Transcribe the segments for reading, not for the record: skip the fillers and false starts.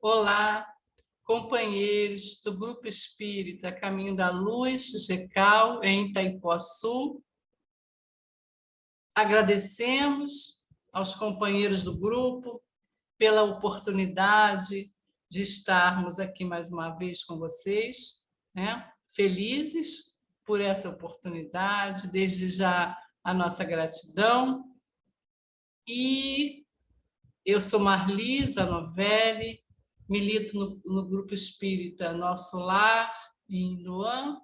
Olá, companheiros do Grupo Espírita Caminho da Luz, GECAL, em Itaipuaçu. Agradecemos aos companheiros do grupo pela oportunidade de estarmos aqui mais uma vez com vocês, né? Felizes por essa oportunidade, desde já a nossa gratidão. E eu sou Marlisa Novelli, milito no Grupo Espírita Nosso Lar, em Luan,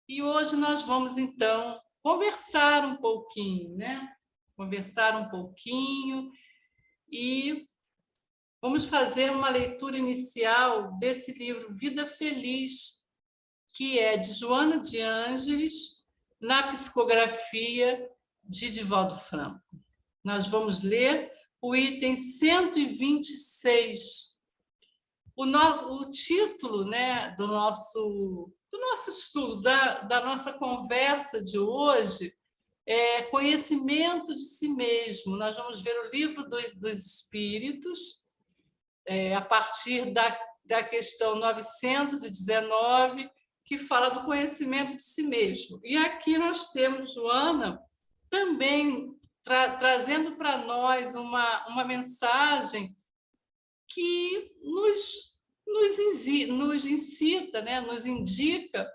e hoje nós vamos, então, conversar um pouquinho, né? Conversar um pouquinho e vamos fazer uma leitura inicial desse livro Vida Feliz, que é de Joana de Ângeles, na psicografia de Divaldo Franco. Nós vamos ler o item 126. O título, né, do nosso estudo, da nossa conversa de hoje, é Conhecimento de Si Mesmo. Nós vamos ver o livro dos Espíritos, a partir da questão 919, que fala do conhecimento de si mesmo. E aqui nós temos Joana também trazendo para nós uma mensagem que nos incita, né? Nos indica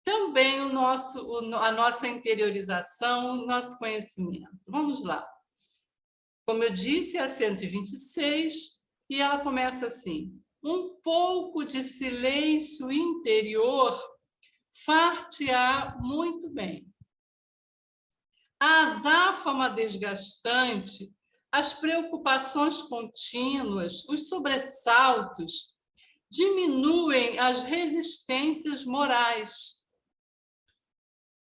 também a nossa interiorização, o nosso conhecimento. Vamos lá. Como eu disse, é a 126, e ela começa assim: um pouco de silêncio interior far-te-á muito bem. A azáfama desgastante, as preocupações contínuas, os sobressaltos, diminuem as resistências morais.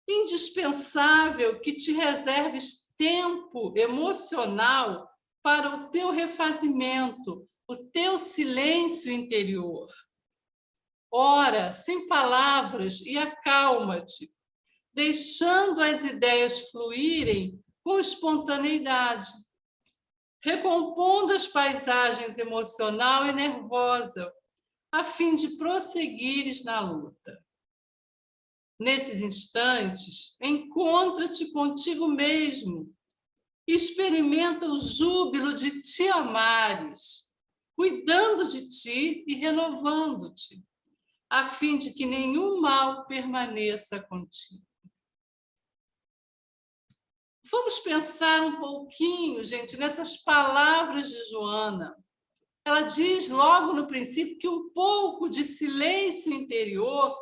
Indispensável que te reserves tempo emocional para o teu refazimento, o teu silêncio interior. Ora, sem palavras, e acalma-te, deixando as ideias fluírem com espontaneidade, recompondo as paisagens emocional e nervosa, a fim de prosseguires na luta. Nesses instantes, encontra-te contigo mesmo, experimenta o júbilo de te amares, cuidando de ti e renovando-te, a fim de que nenhum mal permaneça contigo. Vamos pensar um pouquinho, gente, nessas palavras de Joana. Ela diz logo no princípio que um pouco de silêncio interior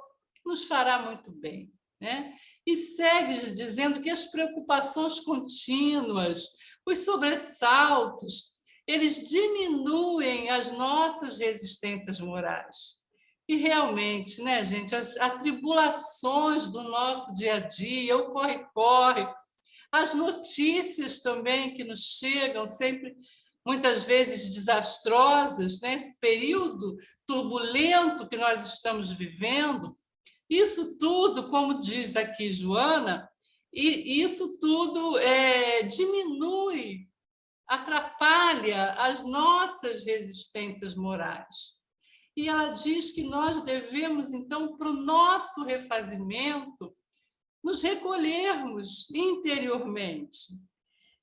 nos fará muito bem, né? E segue dizendo que as preocupações contínuas, os sobressaltos, eles diminuem as nossas resistências morais. E realmente, né, gente, as atribulações do nosso dia a dia, o corre-corre, as notícias também que nos chegam sempre, muitas vezes desastrosas, né? Esse período turbulento que nós estamos vivendo, isso tudo, como diz aqui Joana, e isso tudo diminui, atrapalha as nossas resistências morais. E ela diz que nós devemos, então, para o nosso refazimento, nos recolhermos interiormente.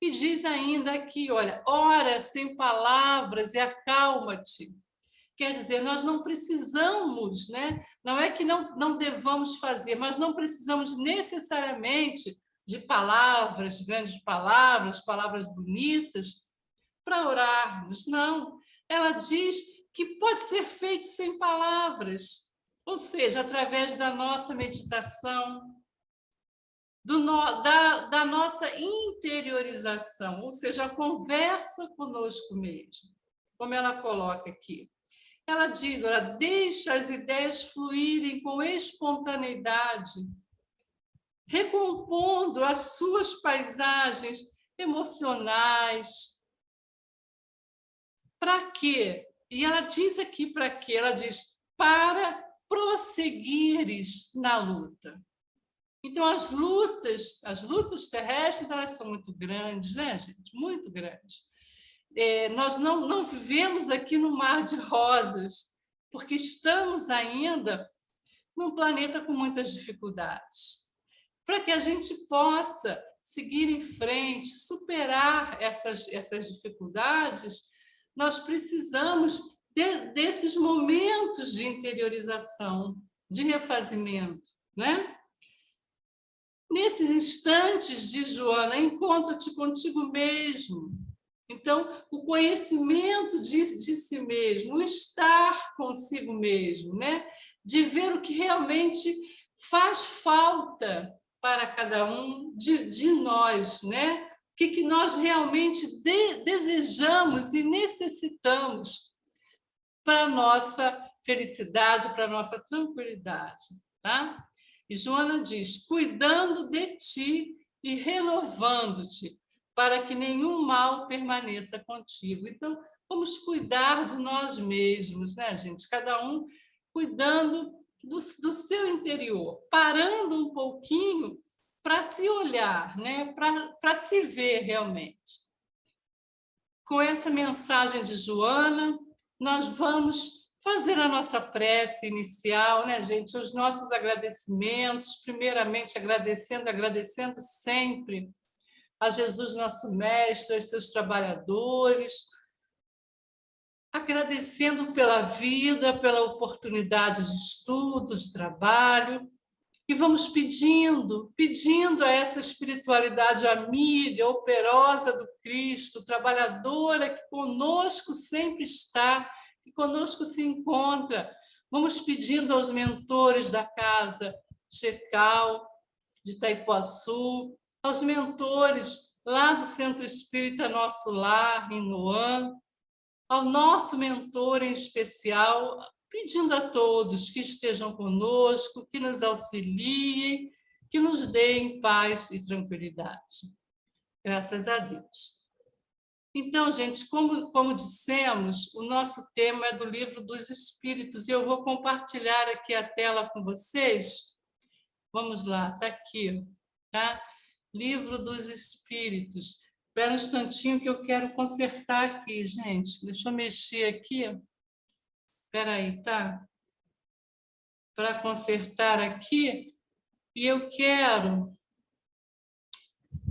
E diz ainda aqui, olha, ora sem palavras e acalma-te. Quer dizer, nós não precisamos, né? Não é que não devamos fazer, mas não precisamos necessariamente de palavras, grandes palavras, palavras bonitas, para orarmos. Não. Ela diz que pode ser feito sem palavras, ou seja, através da nossa meditação, da nossa interiorização, ou seja, a conversa conosco mesmo, como ela coloca aqui. Ela diz, olha, deixa as ideias fluírem com espontaneidade, recompondo as suas paisagens emocionais. Para quê? E ela diz aqui para quê? Ela diz, para prosseguires na luta. Então, as lutas terrestres, elas são muito grandes, né, gente? Muito grandes. nós não vivemos aqui no mar de rosas, porque estamos ainda num planeta com muitas dificuldades. Para que a gente possa seguir em frente, superar essas dificuldades, nós precisamos desses momentos de interiorização, de refazimento, né? Nesses instantes de Joana, encontra-te contigo mesmo. Então, o conhecimento de si mesmo, o estar consigo mesmo, né? De ver o que realmente faz falta para cada um de nós, né? O que nós realmente desejamos e necessitamos para a nossa felicidade, para a nossa tranquilidade, tá? E Joana diz, cuidando de ti e renovando-te, para que nenhum mal permaneça contigo. Então, vamos cuidar de nós mesmos, né, gente? Cada um cuidando do seu interior, parando um pouquinho para se olhar, né? Para se ver realmente. Com essa mensagem de Joana, nós vamos fazer a nossa prece inicial, né, gente? Os nossos agradecimentos, primeiramente agradecendo sempre a Jesus, nosso Mestre, aos seus trabalhadores, agradecendo pela vida, pela oportunidade de estudo, de trabalho, e vamos pedindo a essa espiritualidade amiga, operosa do Cristo, trabalhadora, que conosco sempre está, que conosco se encontra. Vamos pedindo aos mentores da casa Checal, de Itaipuaçu, aos mentores lá do Centro Espírita Nosso Lar, em Noã, ao nosso mentor em especial, pedindo a todos que estejam conosco, que nos auxiliem, que nos deem paz e tranquilidade. Graças a Deus. Então, gente, como dissemos, o nosso tema é do Livro dos Espíritos, e eu vou compartilhar aqui a tela com vocês. Vamos lá, está aqui, tá? Livro dos Espíritos. Espera um instantinho que eu quero consertar aqui, gente. Deixa eu mexer aqui. Espera aí, tá? Para consertar aqui. E eu quero...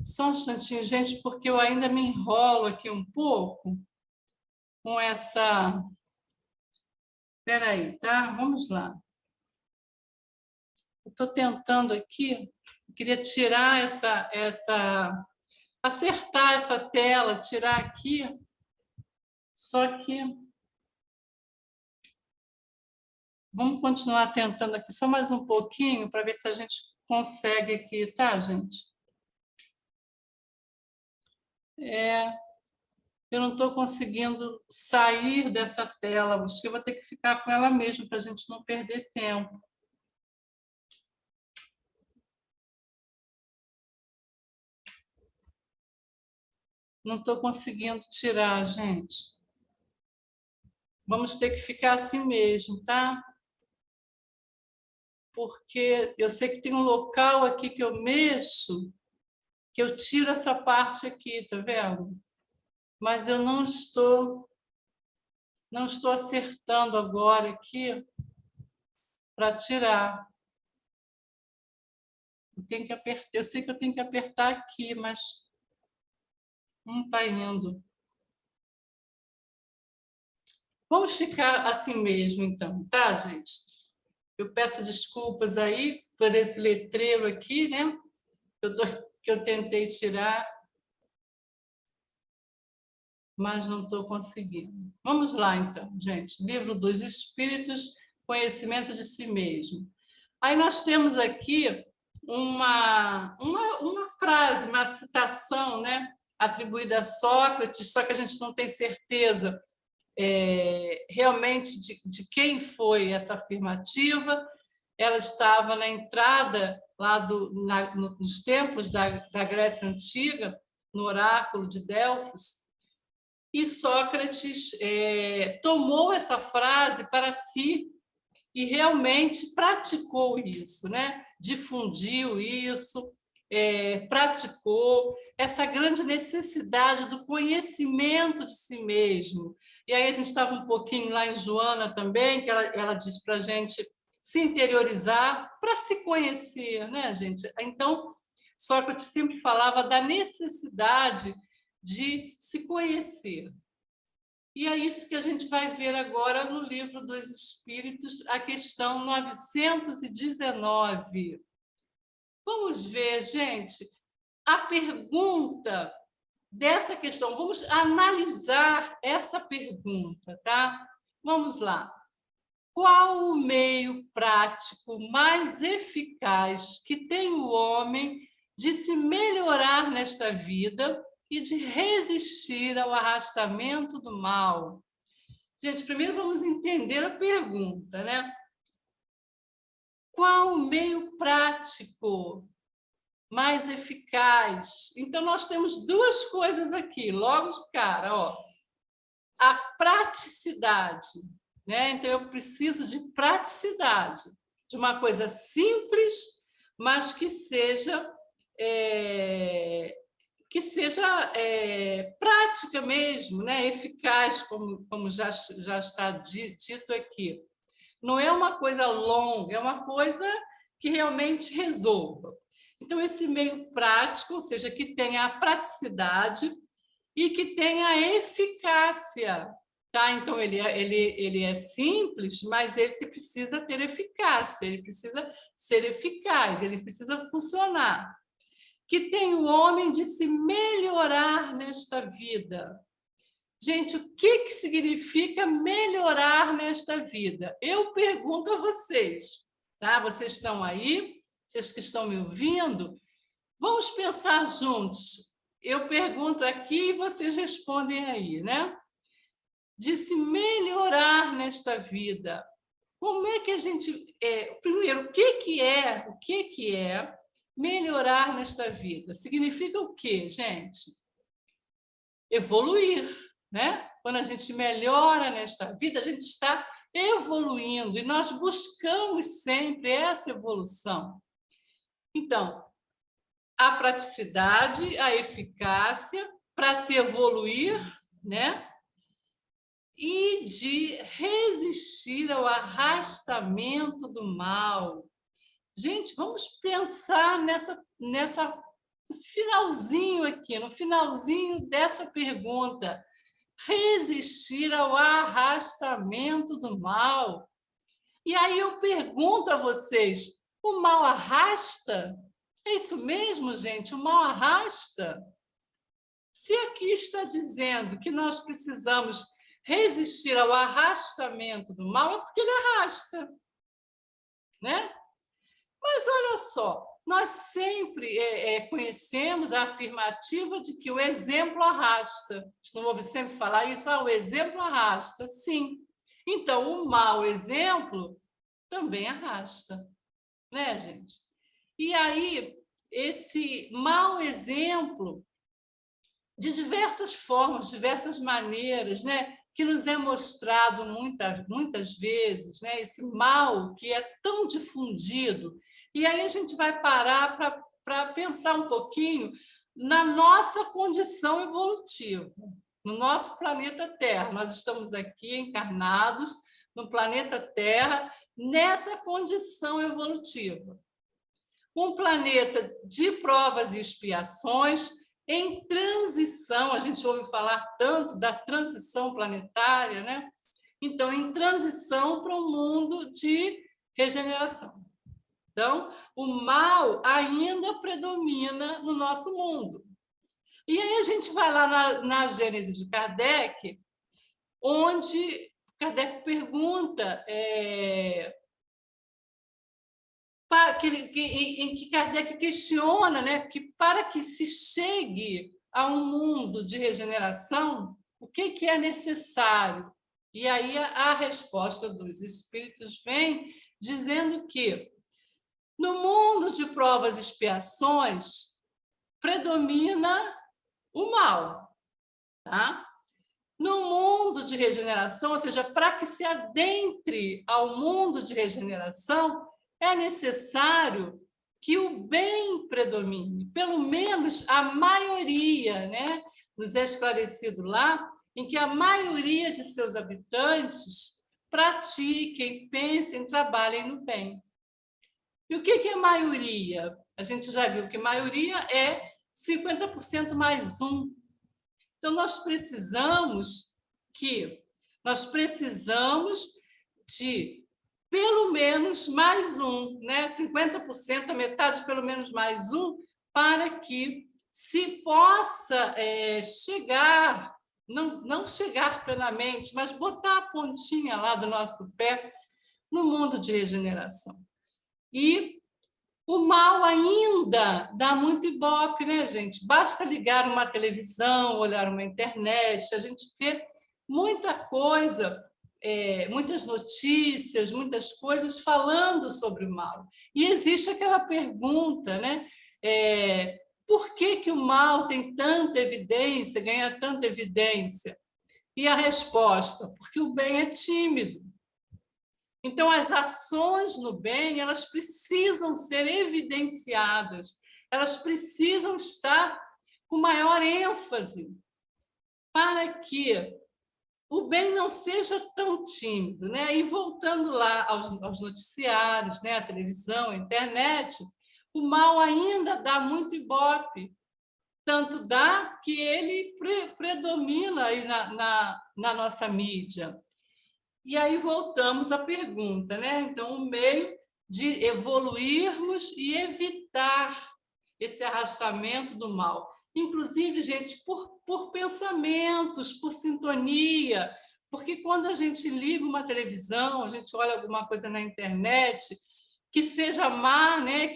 Só um instantinho, gente, porque eu ainda me enrolo aqui um pouco com essa... Espera aí, tá? Vamos lá. Estou tentando aqui. Eu queria tirar acertar essa tela, tirar aqui. Só que... Vamos continuar tentando aqui só mais um pouquinho para ver se a gente consegue aqui, tá, gente? Eu não estou conseguindo sair dessa tela, acho que eu vou ter que ficar com ela mesmo para a gente não perder tempo. Não estou conseguindo tirar, gente. Vamos ter que ficar assim mesmo, tá? Porque eu sei que tem um local aqui que eu mexo, que eu tiro essa parte aqui, tá vendo? Mas eu não estou acertando agora aqui para tirar. Eu sei que eu tenho que apertar aqui, mas não está indo. Vamos ficar assim mesmo, então, tá, gente? Eu peço desculpas aí por esse letreiro aqui, né? Que eu tentei tirar, mas não estou conseguindo. Vamos lá, então, gente. Livro dos Espíritos, Conhecimento de Si Mesmo. Aí nós temos aqui uma frase, uma citação, né? Atribuída a Sócrates, só que a gente não tem certeza realmente de quem foi essa afirmativa. Ela estava na entrada lá nos templos da Grécia Antiga, no oráculo de Delfos, e Sócrates tomou essa frase para si e realmente praticou isso, né? Difundiu isso, praticou, essa grande necessidade do conhecimento de si mesmo. E aí a gente estava um pouquinho lá em Joana também, que ela diz para a gente se interiorizar para se conhecer, né, gente? Então, Sócrates sempre falava da necessidade de se conhecer. E é isso que a gente vai ver agora no Livro dos Espíritos, a questão 919. Vamos ver, gente, a pergunta dessa questão. Vamos analisar essa pergunta, tá? Vamos lá. Qual o meio prático mais eficaz que tem o homem de se melhorar nesta vida e de resistir ao arrastamento do mal? Gente, primeiro vamos entender a pergunta, né? Qual o meio prático mais eficaz? Então, nós temos duas coisas aqui, logo de cara, ó. A praticidade, né? Então, eu preciso de praticidade, de uma coisa simples, mas que seja prática mesmo, né? Eficaz, como já está dito aqui. Não é uma coisa longa, é uma coisa que realmente resolva. Então, esse meio prático, ou seja, que tenha a praticidade e que tenha a eficácia. Tá? Então, ele é simples, mas ele precisa ter eficácia, ele precisa ser eficaz, ele precisa funcionar. Que tem o homem de se melhorar nesta vida. Gente, o que significa melhorar nesta vida? Eu pergunto a vocês, tá? Vocês estão aí, vocês que estão me ouvindo, vamos pensar juntos. Eu pergunto aqui e vocês respondem aí, né? De se melhorar nesta vida. Como é que a gente... primeiro, o que é melhorar nesta vida? Significa o quê, gente? Evoluir, né? Quando a gente melhora nesta vida, a gente está evoluindo e nós buscamos sempre essa evolução. Então, a praticidade, a eficácia para se evoluir, né? E de resistir ao arrastamento do mal. Gente, vamos pensar nesse finalzinho aqui, no finalzinho dessa pergunta. Resistir ao arrastamento do mal. E aí eu pergunto a vocês, o mal arrasta? É isso mesmo, gente? O mal arrasta? Se aqui está dizendo que nós precisamos resistir ao arrastamento do mal, é porque ele arrasta, né? Mas olha só, nós sempre conhecemos a afirmativa de que o exemplo arrasta. Não ouve sempre falar isso? O exemplo arrasta. Sim. Então, o mau exemplo também arrasta, né, gente? E aí, esse mau exemplo, de diversas formas, diversas maneiras, né, que nos é mostrado muitas vezes, né, esse mal que é tão difundido. E aí a gente vai parar para pensar um pouquinho na nossa condição evolutiva, no nosso planeta Terra. Nós estamos aqui encarnados no planeta Terra, nessa condição evolutiva. Um planeta de provas e expiações, em transição, a gente ouve falar tanto da transição planetária, né? Então, em transição para um mundo de regeneração. Então, o mal ainda predomina no nosso mundo. E aí a gente vai lá na Gênese de Kardec, onde Kardec pergunta, em que Kardec questiona, né, que para que se chegue a um mundo de regeneração, o que é necessário? E aí a resposta dos espíritos vem dizendo que no mundo de provas e expiações predomina o mal, tá? No mundo de regeneração, ou seja, para que se adentre ao mundo de regeneração, é necessário que o bem predomine, pelo menos a maioria, né? Nos é esclarecido lá, em que a maioria de seus habitantes pratiquem, pensem, trabalhem no bem. E o que é maioria? A gente já viu que maioria é 50% mais um. Então, nós precisamos de pelo menos mais um, né? 50%, a metade pelo menos mais um, para que se possa chegar, não chegar plenamente, mas botar a pontinha lá do nosso pé no mundo de regeneração. E o mal ainda dá muito ibope, né, gente? Basta ligar uma televisão, olhar uma internet, a gente vê muita coisa, muitas notícias, muitas coisas falando sobre o mal. E existe aquela pergunta, né? Por que o mal tem tanta evidência, ganha tanta evidência? E a resposta, porque o bem é tímido. Então, as ações no bem, elas precisam ser evidenciadas, elas precisam estar com maior ênfase para que o bem não seja tão tímido, né? E voltando lá aos noticiários, né? A televisão, a internet, o mal ainda dá muito ibope, tanto dá que ele predomina aí na nossa mídia. E aí voltamos à pergunta, né? Então, o meio de evoluirmos e evitar esse arrastamento do mal. Inclusive, gente, por pensamentos, por sintonia, porque quando a gente liga uma televisão, a gente olha alguma coisa na internet, que seja má, né?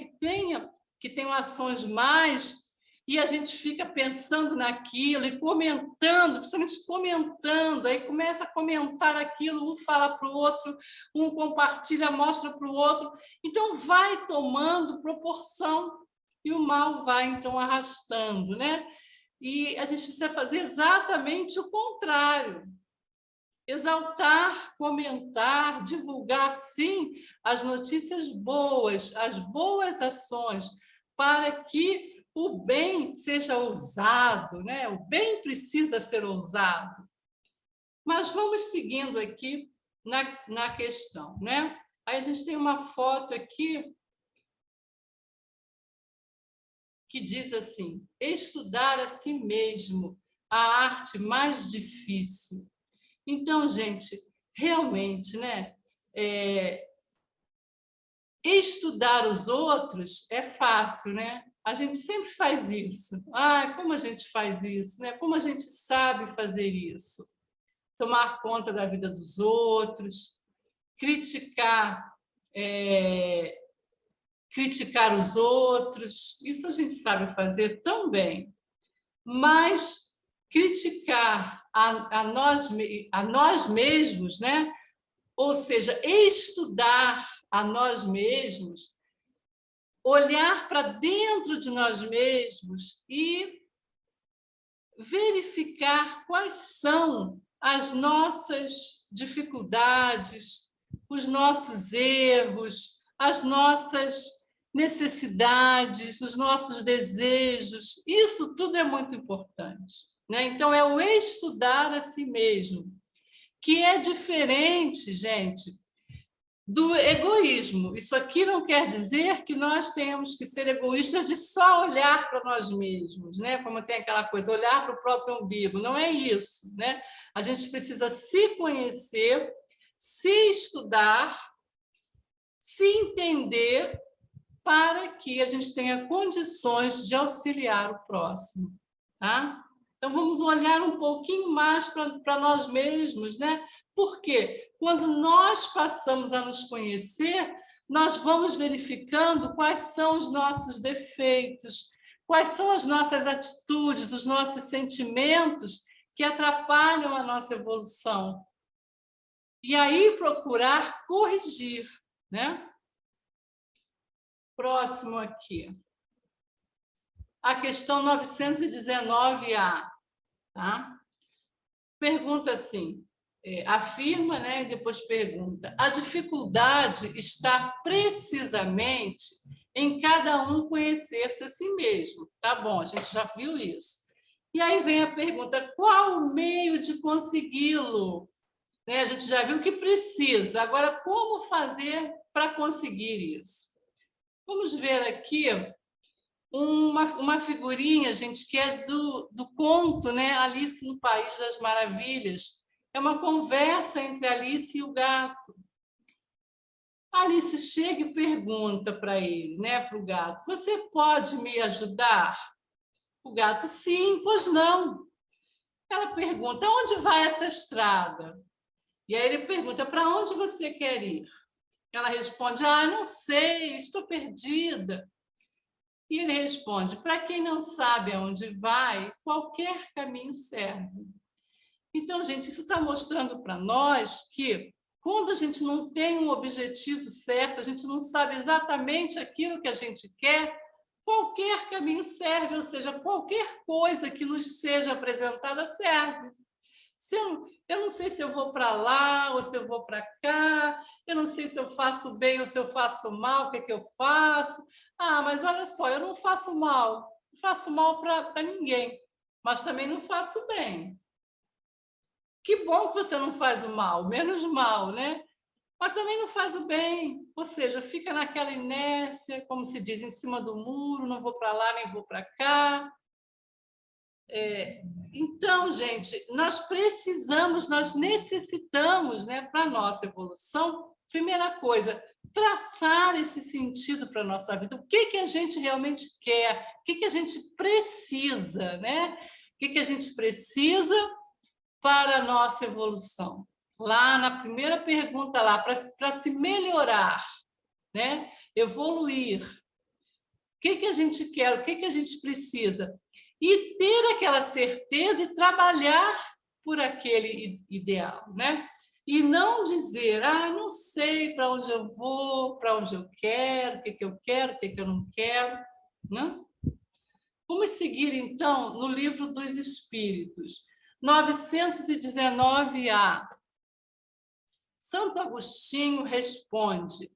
que tenham ações más, e a gente fica pensando naquilo e comentando, principalmente comentando, aí começa a comentar aquilo, um fala para o outro, um compartilha, mostra para o outro, então vai tomando proporção e o mal vai então arrastando, né? E a gente precisa fazer exatamente o contrário. Exaltar, comentar, divulgar, sim, as notícias boas, as boas ações, para que o bem seja ousado, né? O bem precisa ser ousado. Mas vamos seguindo aqui na questão, né? Aí a gente tem uma foto aqui que diz assim: estudar a si mesmo, a arte mais difícil. Então, gente, realmente, né? Estudar os outros é fácil, né? A gente sempre faz isso. Ah, como a gente faz isso, né? Como a gente sabe fazer isso? Tomar conta da vida dos outros, criticar, criticar os outros, isso a gente sabe fazer tão bem. Mas criticar a nós mesmos, né? Ou seja, estudar a nós mesmos, olhar para dentro de nós mesmos e verificar quais são as nossas dificuldades, os nossos erros, as nossas necessidades, os nossos desejos. Isso tudo é muito importante, né? Então, é o estudar a si mesmo, que é diferente, gente, do egoísmo. Isso aqui não quer dizer que nós tenhamos que ser egoístas de só olhar para nós mesmos, né? Como tem aquela coisa, olhar para o próprio umbigo. Não é isso, né? A gente precisa se conhecer, se estudar, se entender, para que a gente tenha condições de auxiliar o próximo, tá? Então, vamos olhar um pouquinho mais para nós mesmos, né? Porque quando nós passamos a nos conhecer, nós vamos verificando quais são os nossos defeitos, quais são as nossas atitudes, os nossos sentimentos que atrapalham a nossa evolução. E aí procurar corrigir, né? Próximo aqui. A questão 919A, tá? Pergunta assim, afirma, né, e depois pergunta: a dificuldade está precisamente em cada um conhecer-se a si mesmo. Tá bom, a gente já viu isso. E aí vem a pergunta: qual o meio de consegui-lo? Né? A gente já viu que precisa. Agora, como fazer para conseguir isso? Vamos ver aqui uma figurinha, gente, que é do conto, né? Alice no País das Maravilhas. É uma conversa entre Alice e o gato. A Alice chega e pergunta para ele, né, para o gato: você pode me ajudar? O gato: sim, pois não. Ela pergunta: onde vai essa estrada? E aí ele pergunta: para onde você quer ir? Ela responde: não sei, estou perdida. E ele responde: para quem não sabe aonde vai, qualquer caminho serve. Então, gente, isso está mostrando para nós que quando a gente não tem um objetivo certo, a gente não sabe exatamente aquilo que a gente quer, qualquer caminho serve, ou seja, qualquer coisa que nos seja apresentada serve. Se eu não sei se eu vou para lá ou se eu vou para cá, eu não sei se eu faço bem ou se eu faço mal, o que é que eu faço? Mas olha só, eu não faço mal para ninguém, mas também não faço bem. Que bom que você não faz o mal, menos mal, né? Mas também não faz o bem, ou seja, fica naquela inércia, como se diz, em cima do muro, não vou para lá nem vou para cá. Então, gente, nós necessitamos, né, para a nossa evolução, primeira coisa, traçar esse sentido para a nossa vida. O que a gente realmente quer? O que a gente precisa, né? O que a gente precisa para a nossa evolução? Lá na primeira pergunta, lá, para se melhorar, né? Evoluir. O que a gente quer? O que a gente precisa? E ter aquela certeza e trabalhar por aquele ideal, né? E não dizer, não sei para onde eu vou, para onde eu quero, o que eu quero, o que eu não quero, né? Vamos seguir, então, no Livro dos Espíritos, 919A. Santo Agostinho responde: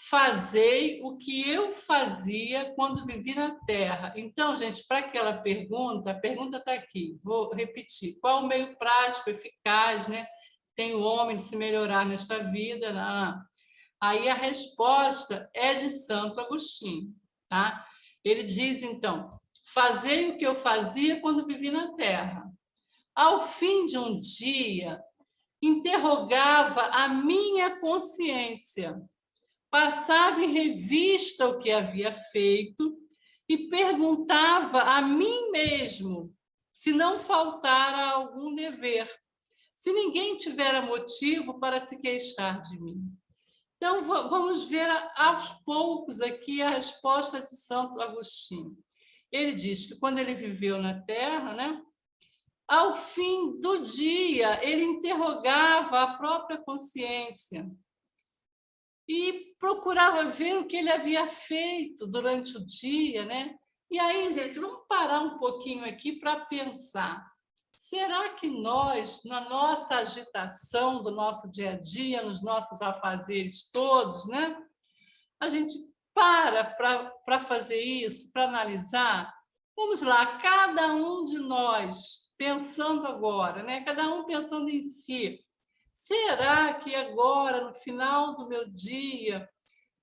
fazei o que eu fazia quando vivi na Terra. Então, gente, para aquela pergunta, a pergunta está aqui, vou repetir: qual o meio prático, eficaz, né? Tem o homem de se melhorar nesta vida? Não. Aí a resposta é de Santo Agostinho, tá? Ele diz, então: fazei o que eu fazia quando vivi na Terra. Ao fim de um dia, interrogava a minha consciência, passava em revista o que havia feito e perguntava a mim mesmo se não faltara algum dever, se ninguém tivera motivo para se queixar de mim. Então, vamos ver aos poucos aqui a resposta de Santo Agostinho. Ele diz que quando ele viveu na Terra, né, ao fim do dia, ele interrogava a própria consciência e procurava ver o que ele havia feito durante o dia, né? E aí, gente, vamos parar um pouquinho aqui para pensar. Será que nós, na nossa agitação do nosso dia a dia, nos nossos afazeres todos, né? A gente para fazer isso, para analisar? Vamos lá, cada um de nós, pensando agora, né? Cada um pensando em si. Será que agora, no final do meu dia,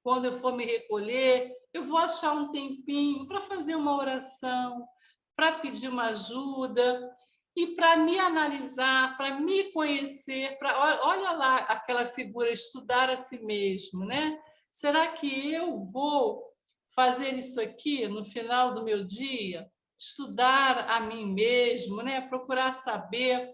quando eu for me recolher, eu vou achar um tempinho para fazer uma oração, para pedir uma ajuda e para me analisar, para me conhecer, olha lá aquela figura, estudar a si mesmo, né? Será que eu vou fazer isso aqui no final do meu dia? Estudar a mim mesmo, né? Procurar saber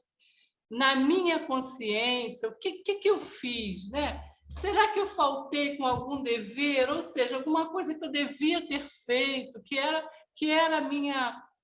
na minha consciência o que eu fiz, né? Será que eu faltei com algum dever, ou seja, alguma coisa que eu devia ter feito, que era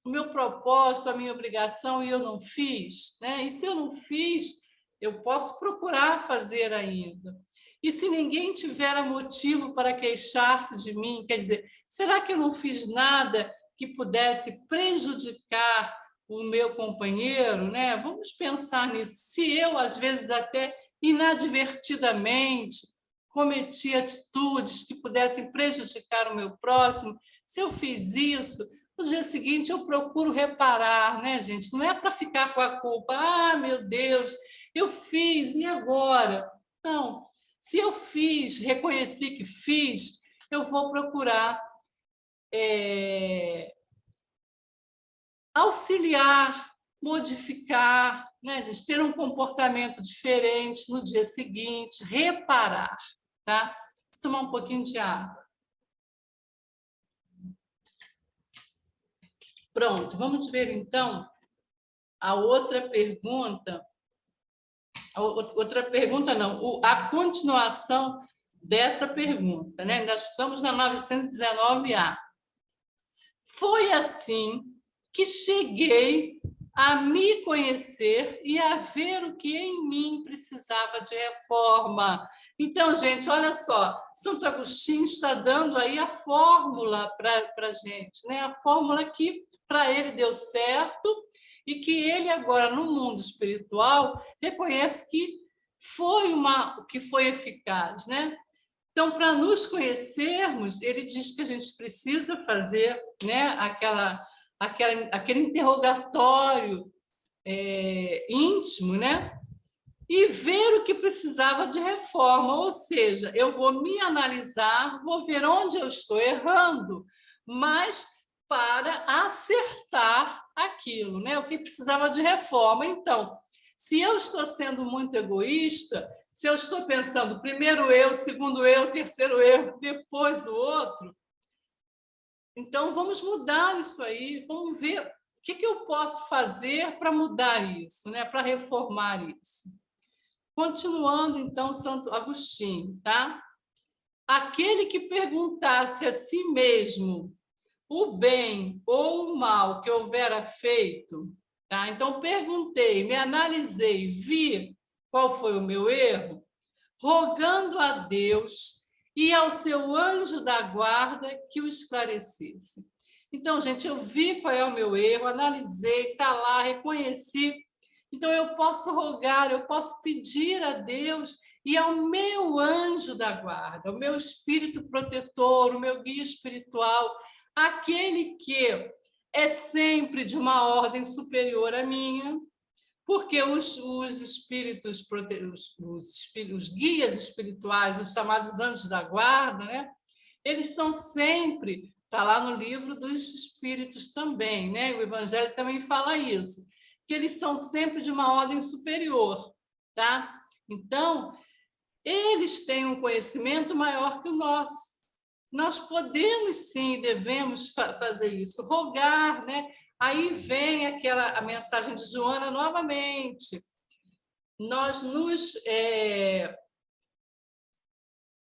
o meu propósito, a minha obrigação e eu não fiz, né? E se eu não fiz, eu posso procurar fazer ainda. E se ninguém tiver motivo para queixar-se de mim, quer dizer, será que eu não fiz nada que pudesse prejudicar o meu companheiro, né? Vamos pensar nisso. Se eu, às vezes, até inadvertidamente, cometi atitudes que pudessem prejudicar o meu próximo, se eu fiz isso, no dia seguinte eu procuro reparar, né, gente? Não é para ficar com a culpa, ah, meu Deus, eu fiz, e agora? Não, se eu fiz, reconheci que fiz, eu vou procurar auxiliar, modificar, né, gente? Ter um comportamento diferente no dia seguinte, reparar, tá? Vou tomar um pouquinho de água. Pronto, vamos ver então a outra pergunta. Outra pergunta não, a continuação dessa pergunta, né? Nós estamos na 919A. Foi assim que cheguei a me conhecer e a ver o que em mim precisava de reforma. Então, gente, olha só, Santo Agostinho está dando aí a fórmula para a gente, né? A fórmula que para ele deu certo e que ele agora, no mundo espiritual, reconhece que foi eficaz, né? Então, para nos conhecermos, ele diz que a gente precisa fazer, né, aquele interrogatório íntimo, né, e ver o que precisava de reforma, ou seja, eu vou me analisar, vou ver onde eu estou errando, mas para acertar aquilo, né, o que precisava de reforma. Então, se eu estou sendo muito egoísta, se eu estou pensando primeiro eu, segundo eu, terceiro eu, depois o outro, então vamos mudar isso aí, vamos ver o que eu posso fazer para mudar isso, né? Para reformar isso. Continuando, então, Santo Agostinho, tá? Aquele que perguntasse a si mesmo o bem ou o mal que houvera feito, tá? Então, perguntei, me analisei, vi qual foi o meu erro, rogando a Deus e ao seu anjo da guarda que o esclarecesse. Então, gente, eu vi qual é o meu erro, analisei, está lá, reconheci. Então, eu posso rogar, eu posso pedir a Deus e ao meu anjo da guarda, o meu espírito protetor, o meu guia espiritual, aquele que é sempre de uma ordem superior à minha, porque os espíritos, os guias espirituais, os chamados anjos da guarda, né? Eles são sempre, está lá no livro dos espíritos também, né? O Evangelho também fala isso, que eles são sempre de uma ordem superior, tá? Então, eles têm um conhecimento maior que o nosso. Nós podemos sim, devemos fazer isso, rogar, né? Aí vem a mensagem de Joana novamente. Nós nos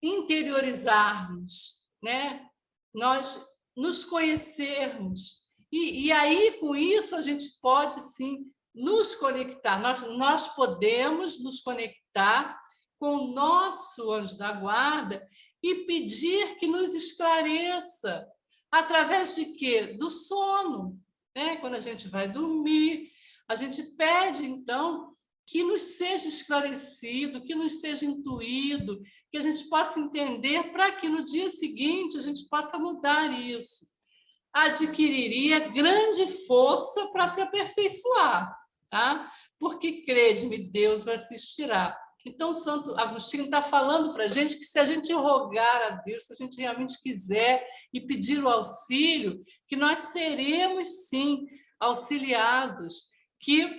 interiorizarmos, né? Nós nos conhecermos. E aí, com isso, a gente pode sim nos conectar. Nós podemos nos conectar com o nosso anjo da guarda e pedir que nos esclareça. Através de quê? Do sono. Né? Quando a gente vai dormir, a gente pede, então, que nos seja esclarecido, que nos seja intuído, que a gente possa entender para que no dia seguinte a gente possa mudar isso. Adquiriria grande força para se aperfeiçoar, tá? Porque, crede-me, Deus o assistirá. Então, Santo Agostinho está falando para a gente que se a gente rogar a Deus, se a gente realmente quiser e pedir o auxílio, que nós seremos, sim, auxiliados, que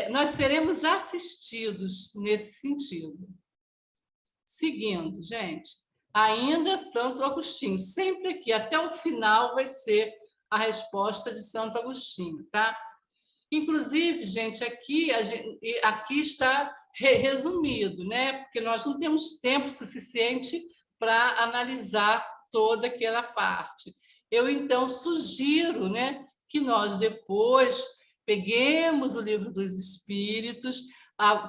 nós seremos assistidos nesse sentido. Seguindo, gente, ainda Santo Agostinho, sempre aqui, até o final vai ser a resposta de Santo Agostinho, tá? Inclusive, gente, aqui está resumido, né? Porque nós não temos tempo suficiente para analisar toda aquela parte. Eu, então, sugiro, né, que nós depois peguemos o Livro dos Espíritos,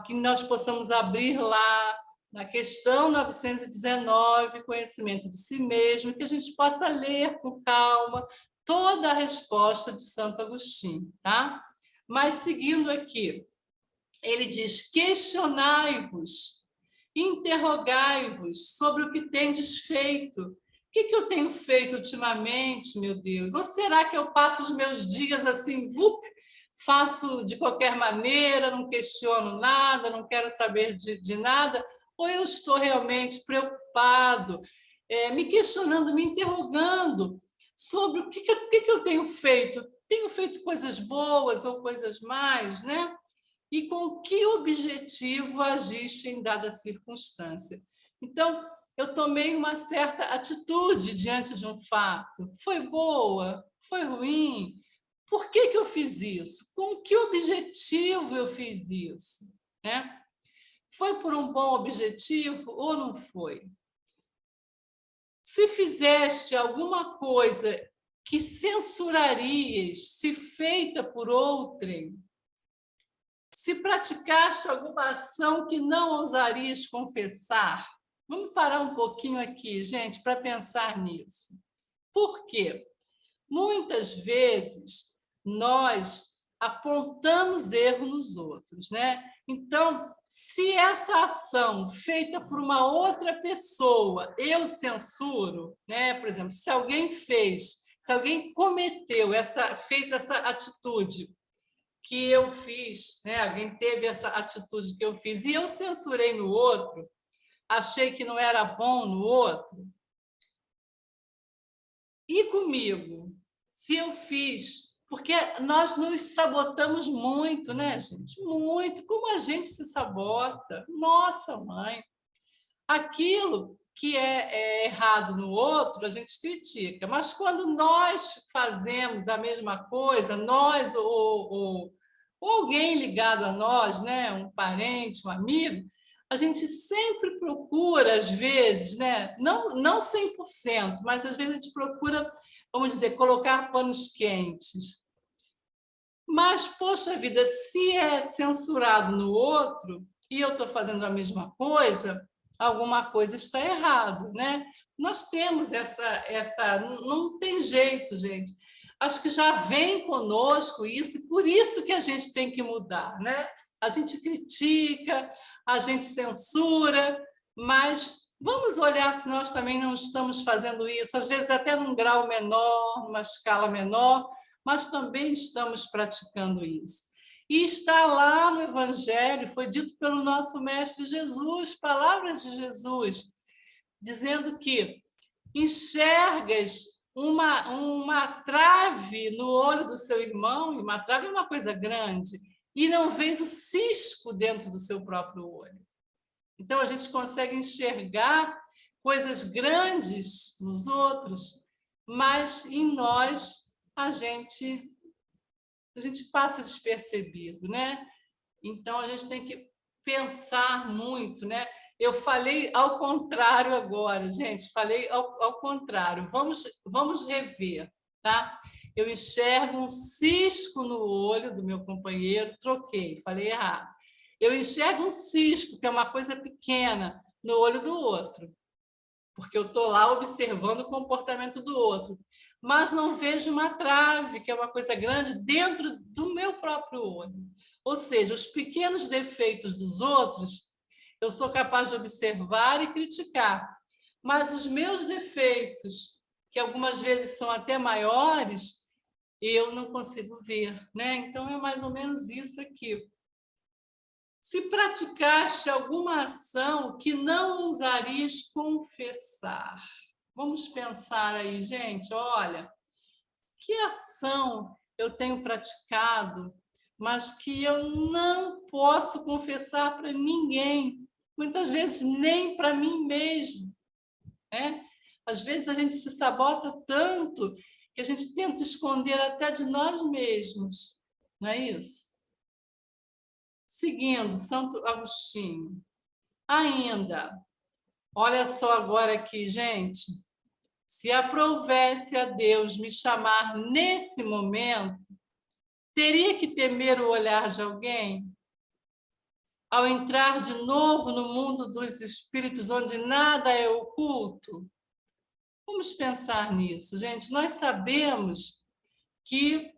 que nós possamos abrir lá na questão 919, conhecimento de si mesmo, que a gente possa ler com calma toda a resposta de Santo Agostinho, tá? Mas, seguindo aqui, ele diz, questionai-vos Interrogai-vos sobre o que tendes feito. O que eu tenho feito ultimamente, meu Deus? Ou será que eu passo os meus dias assim, faço de qualquer maneira, não questiono nada, não quero saber de nada? Ou eu estou realmente preocupado, me questionando, me interrogando sobre o que eu tenho feito? Tenho feito coisas boas ou coisas más, né? E com que objetivo agiste em dada circunstância. Então, eu tomei uma certa atitude diante de um fato. Foi boa? Foi ruim? Por que eu fiz isso? Com que objetivo eu fiz isso? Né? Foi por um bom objetivo ou não foi? Se fizeste alguma coisa que censurarias se feita por outrem, se praticaste alguma ação que não ousarias confessar, vamos parar um pouquinho aqui, gente, para pensar nisso. Por quê? Muitas vezes nós apontamos erro nos outros, né? Então, se essa ação feita por uma outra pessoa eu censuro, né? Por exemplo, se alguém fez essa atitude que eu fiz, né? Alguém teve essa atitude que eu fiz e eu censurei no outro, achei que não era bom no outro. E comigo, se eu fiz, porque nós nos sabotamos muito, né, gente? Muito. Como a gente se sabota? Nossa, mãe. Aquilo que é errado no outro, a gente critica. Mas quando nós fazemos a mesma coisa, nós ou alguém ligado a nós, né, um parente, um amigo, a gente sempre procura, às vezes, né, não 100%, mas às vezes a gente procura, vamos dizer, colocar panos quentes. Mas, poxa vida, se é censurado no outro e eu estou fazendo a mesma coisa, alguma coisa está errado, né? Nós temos não tem jeito, gente. Acho que já vem conosco isso, e por isso que a gente tem que mudar, né? A gente critica, a gente censura, mas vamos olhar se nós também não estamos fazendo isso, às vezes até num grau menor, numa escala menor, mas também estamos praticando isso. E está lá no Evangelho, foi dito pelo nosso Mestre Jesus, palavras de Jesus, dizendo que enxergas uma trave no olho do seu irmão, e uma trave é uma coisa grande, e não vês o cisco dentro do seu próprio olho. Então, a gente consegue enxergar coisas grandes nos outros, mas em nós a gente passa despercebido, né? Então, a gente tem que pensar muito, né? Eu falei ao contrário agora, gente, falei ao contrário. Vamos rever, tá? Eu enxergo um cisco no olho do meu companheiro, troquei, falei errado. Eu enxergo um cisco, que é uma coisa pequena, no olho do outro, porque eu estou lá observando o comportamento do outro. Mas não vejo uma trave, que é uma coisa grande, dentro do meu próprio olho. Ou seja, os pequenos defeitos dos outros, eu sou capaz de observar e criticar. Mas os meus defeitos, que algumas vezes são até maiores, eu não consigo ver, né? Então, é mais ou menos isso aqui. Se praticaste alguma ação que não ousarias confessar. Vamos pensar aí, gente, olha, que ação eu tenho praticado, mas que eu não posso confessar para ninguém, muitas vezes nem para mim mesmo, né? Às vezes a gente se sabota tanto que a gente tenta esconder até de nós mesmos, não é isso? Seguindo, Santo Agostinho. Ainda, olha só agora aqui, gente. Se aprovesse a Deus me chamar nesse momento, teria que temer o olhar de alguém? Ao entrar de novo no mundo dos espíritos, onde nada é oculto? Vamos pensar nisso, gente. Nós sabemos que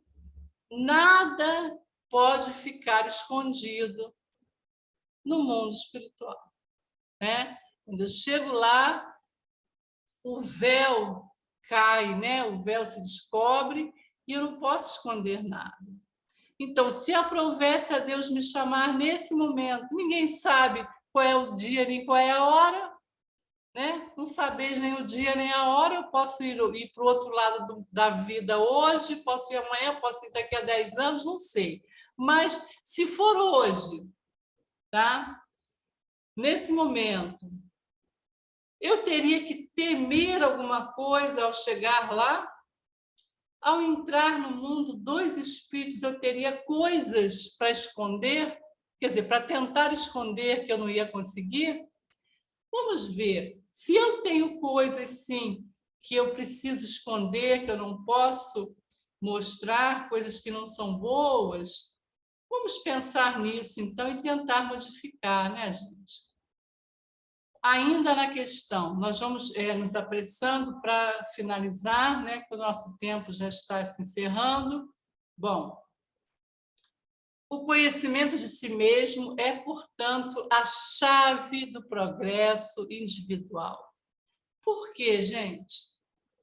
nada pode ficar escondido no mundo espiritual. né? Quando eu chego lá, o véu cai, né? O véu se descobre e eu não posso esconder nada. Então, se aprovesse a Deus me chamar nesse momento, ninguém sabe qual é o dia nem qual é a hora, né? Não sabeis nem o dia nem a hora, eu posso ir para o outro lado da vida hoje, posso ir amanhã, posso ir daqui a 10 anos, não sei. Mas se for hoje, tá? Nesse momento, eu teria que temer alguma coisa ao chegar lá? Ao entrar no mundo dos espíritos, eu teria coisas para esconder? Quer dizer, para tentar esconder que eu não ia conseguir? Vamos ver. Se eu tenho coisas, sim, que eu preciso esconder, que eu não posso mostrar, coisas que não são boas, vamos pensar nisso, então, e tentar modificar, né, gente? Ainda na questão, nós vamos nos apressando para finalizar, né, que o nosso tempo já está se encerrando. Bom, o conhecimento de si mesmo é, portanto, a chave do progresso individual. Por quê, gente?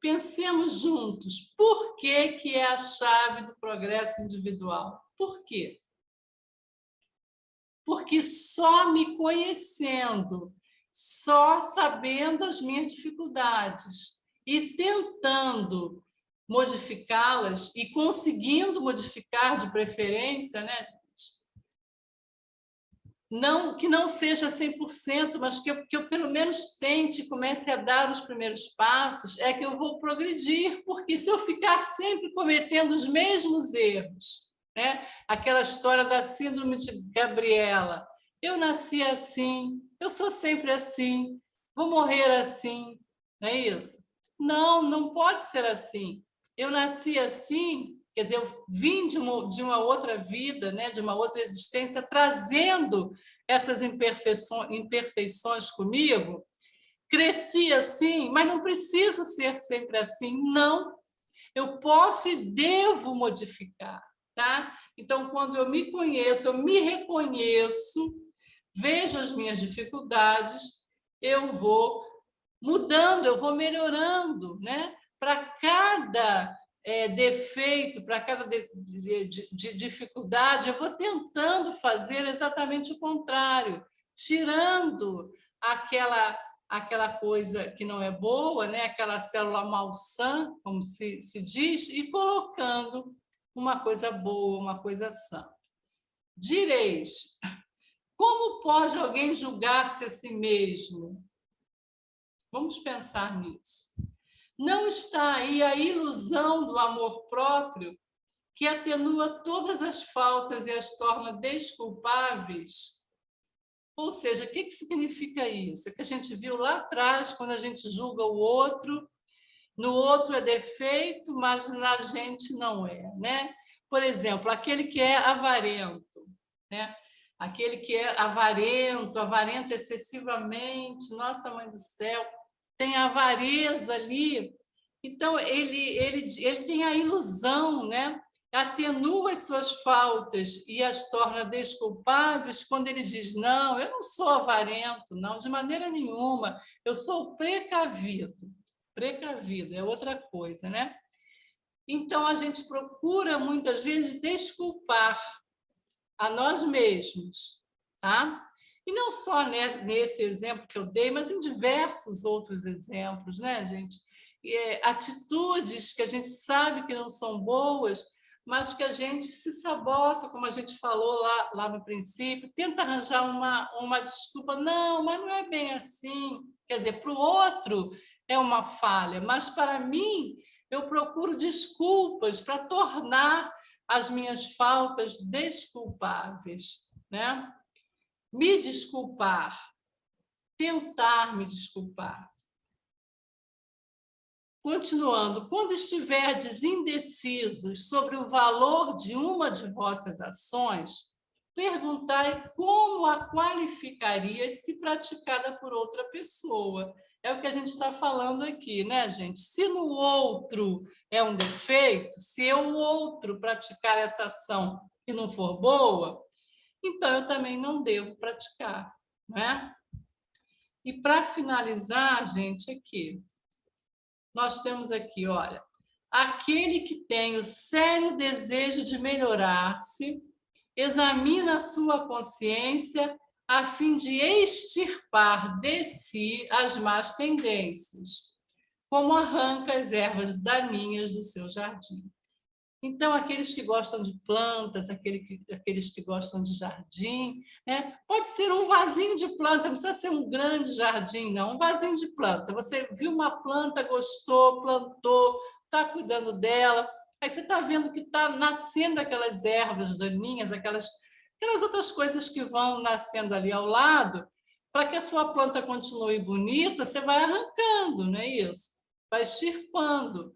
Pensemos juntos. Por que é a chave do progresso individual? Por quê? Porque só me conhecendo, só sabendo as minhas dificuldades e tentando modificá-las e conseguindo modificar de preferência, né? Não, que não seja 100%, mas que eu pelo menos tente, comece a dar os primeiros passos, é que eu vou progredir, porque se eu ficar sempre cometendo os mesmos erros, né? Aquela história da síndrome de Gabriela, eu nasci assim, eu sou sempre assim, vou morrer assim, não é isso? Não, não pode ser assim. Eu nasci assim, quer dizer, eu vim de uma outra vida, né? De uma outra existência, trazendo essas imperfeições comigo, cresci assim, mas não preciso ser sempre assim, não. Eu posso e devo modificar, tá? Então, quando eu me conheço, eu me reconheço, vejo as minhas dificuldades, eu vou mudando, eu vou melhorando, né? Para cada defeito, para cada dificuldade, eu vou tentando fazer exatamente o contrário, tirando aquela coisa que não é boa, né? Aquela célula malsã, como se diz, e colocando uma coisa boa, uma coisa sã. Direis, como pode alguém julgar-se a si mesmo? Vamos pensar nisso. Não está aí a ilusão do amor próprio que atenua todas as faltas e as torna desculpáveis? Ou seja, o que significa isso? É que a gente viu lá atrás, quando a gente julga o outro, no outro é defeito, mas na gente não é, né? Por exemplo, aquele que é avarento, né? Aquele que é avarento excessivamente, nossa mãe do céu, tem avareza ali. Então, ele tem a ilusão, né? Atenua as suas faltas e as torna desculpáveis quando ele diz: não, eu não sou avarento, não, de maneira nenhuma, eu sou precavido. Precavido é outra coisa, né? Então, a gente procura, muitas vezes, desculpar a nós mesmos, tá? E não só nesse exemplo que eu dei, mas em diversos outros exemplos, né, gente? Atitudes que a gente sabe que não são boas, mas que a gente se sabota, como a gente falou lá no princípio, tenta arranjar uma desculpa. Não, mas não é bem assim. Quer dizer, para o outro é uma falha, mas para mim, eu procuro desculpas para tornar as minhas faltas desculpáveis, né? Me desculpar, tentar me desculpar. Continuando, quando estiverdes indecisos sobre o valor de uma de vossas ações, perguntai como a qualificarias se praticada por outra pessoa. É o que a gente está falando aqui, né, gente? Se no outro é um defeito, se o outro praticar essa ação e não for boa, então eu também não devo praticar, não é? E para finalizar, gente, aqui, nós temos aqui, olha, aquele que tem o sério desejo de melhorar-se, examina a sua consciência a fim de extirpar de si as más tendências, como arranca as ervas daninhas do seu jardim. Então, aqueles que gostam de plantas, aqueles que gostam de jardim, né? Pode ser um vasinho de planta, não precisa ser um grande jardim, não, um vasinho de planta. Você viu uma planta, gostou, plantou, está cuidando dela, aí você está vendo que está nascendo aquelas ervas daninhas, aquelas outras coisas que vão nascendo ali ao lado, para que a sua planta continue bonita, você vai arrancando, não é isso? Vai extirpando.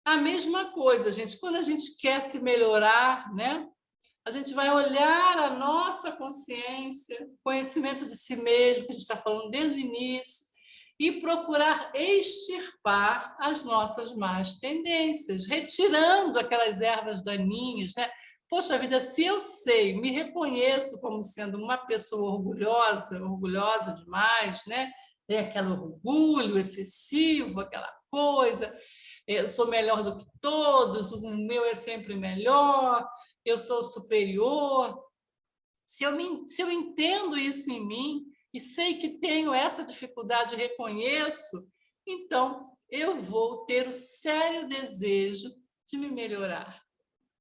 A mesma coisa, gente, quando a gente quer se melhorar, né? A gente vai olhar a nossa consciência, conhecimento de si mesmo, que a gente está falando desde o início, e procurar extirpar as nossas más tendências, retirando aquelas ervas daninhas, né? Poxa vida, se eu sei, me reconheço como sendo uma pessoa orgulhosa, orgulhosa demais, né? Tem aquele orgulho excessivo, aquela coisa, eu sou melhor do que todos, o meu é sempre melhor, eu sou superior. Se eu entendo isso em mim e sei que tenho essa dificuldade, reconheço, então eu vou ter o sério desejo de me melhorar.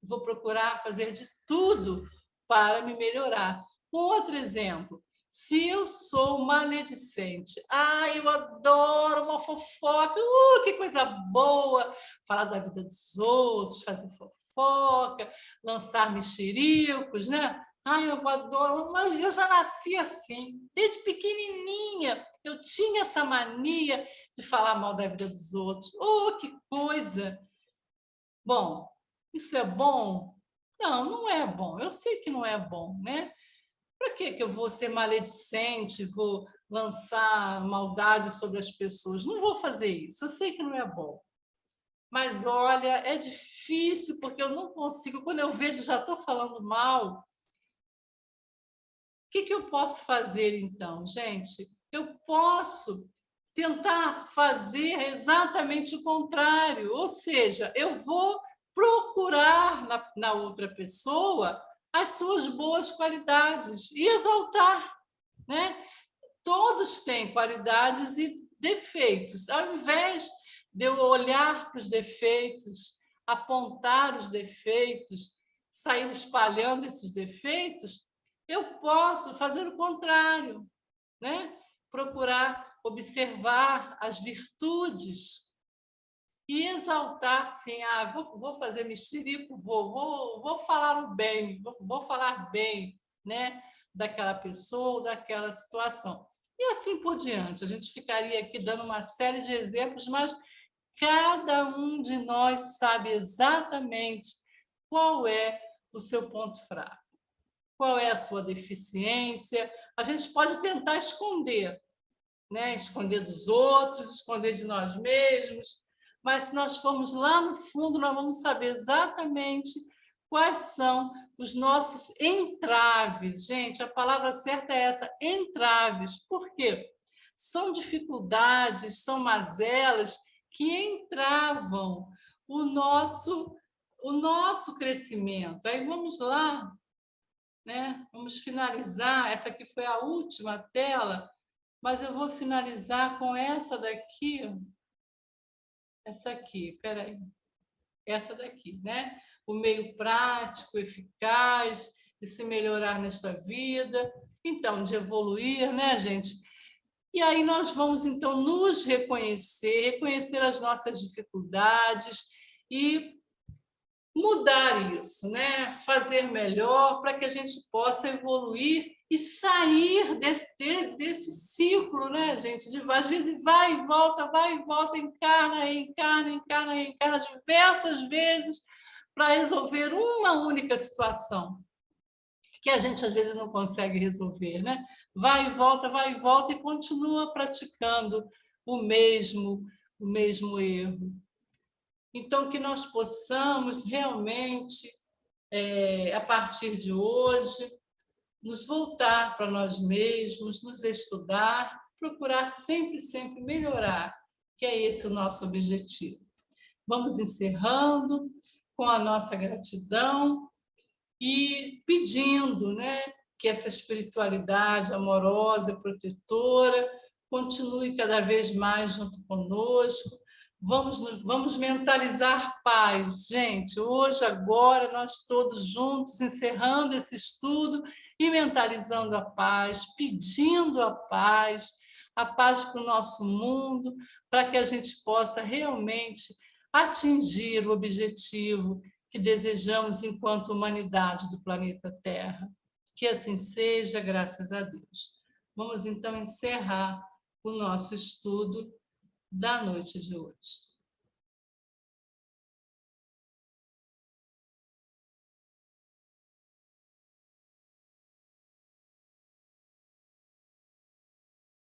Vou procurar fazer de tudo para me melhorar. Um outro exemplo. Se eu sou maledicente, eu adoro uma fofoca, que coisa boa, falar da vida dos outros, fazer fofoca, lançar mexericos, né? Eu adoro, mas eu já nasci assim, desde pequenininha, eu tinha essa mania de falar mal da vida dos outros. Que coisa! Bom, isso é bom? Não, não é bom. Eu sei que não é bom, né? Para que eu vou ser maledicente, vou lançar maldade sobre as pessoas? Não vou fazer isso. Eu sei que não é bom. Mas olha, é difícil porque eu não consigo. Quando eu vejo, já estou falando mal. O que eu posso fazer então, gente? Eu posso tentar fazer exatamente o contrário, ou seja, eu vou procurar na outra pessoa as suas boas qualidades e exaltar, né? Todos têm qualidades e defeitos. Ao invés de eu olhar para os defeitos, apontar os defeitos, sair espalhando esses defeitos, eu posso fazer o contrário, né? Procurar observar as virtudes e exaltar, sim, vou fazer mexerico, vou falar o bem, vou falar bem, né, daquela pessoa, daquela situação. E assim por diante. A gente ficaria aqui dando uma série de exemplos, mas cada um de nós sabe exatamente qual é o seu ponto fraco, qual é a sua deficiência. A gente pode tentar esconder, né? Esconder dos outros, esconder de nós mesmos, mas se nós formos lá no fundo, nós vamos saber exatamente quais são os nossos entraves. Gente, a palavra certa é essa, entraves. Por quê? São dificuldades, são mazelas que entravam o nosso crescimento. Aí vamos lá, né? Vamos finalizar. Essa aqui foi a última tela, mas eu vou finalizar com essa daqui. Essa aqui, espera aí. Essa daqui, né? O meio prático, eficaz, de se melhorar nesta vida, então, de evoluir, né, gente? E aí nós vamos, então, nos reconhecer as nossas dificuldades e mudar isso, né? Fazer melhor para que a gente possa evoluir e sair desse ciclo, né, gente? Às vezes vai e volta, encarna, reencarna, encarna, reencarna diversas vezes para resolver uma única situação que a gente às vezes não consegue resolver, né? Vai e volta e continua praticando o mesmo erro. Então, que nós possamos realmente, a partir de hoje, nos voltar para nós mesmos, nos estudar procurar sempre, sempre melhorar, que é esse o nosso objetivo. Vamos encerrando com a nossa gratidão e pedindo, né, que essa espiritualidade amorosa e protetora continue cada vez mais junto conosco. Vamos mentalizar paz, gente. Hoje, agora, nós todos juntos, encerrando esse estudo e mentalizando a paz, pedindo a paz para o nosso mundo, para que a gente possa realmente atingir o objetivo que desejamos enquanto humanidade do planeta Terra. Que assim seja, graças a Deus. Vamos então encerrar o nosso estudo da noite de hoje.